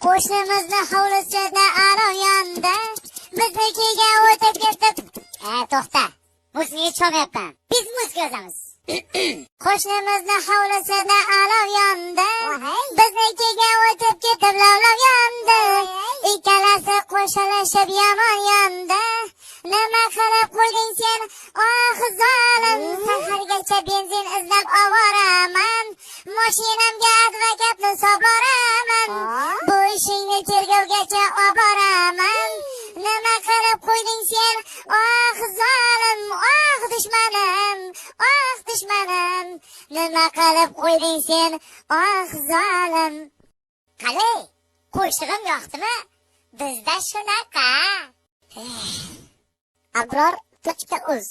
Qo'shnimizni hovlisida arov yondi, biznikiga o'tib ketib. To'xta. Muzikani chalmayapman. Biz muzika yozamiz. Qo'shnimizni hovlisida arov yondi, biznikiga o'tib ketib lavlab yondi. Ikkalasi qo'shilishib yomon yondi. Nima qilib qo'yding sen, oh zolim? Sahargacha benzin izlab ovoraman, mashinamga advokatni soboraman, bu ishingni tergovgacha oboraman. Nima qilib qo'yding sen, oh zolim, oh dushmanim, oh dushmanim. Nima qilib qo'yding sen, oh zolim? Qalay, qo'shig'im yoqdimi? Bizda shunaqa. Abror.uz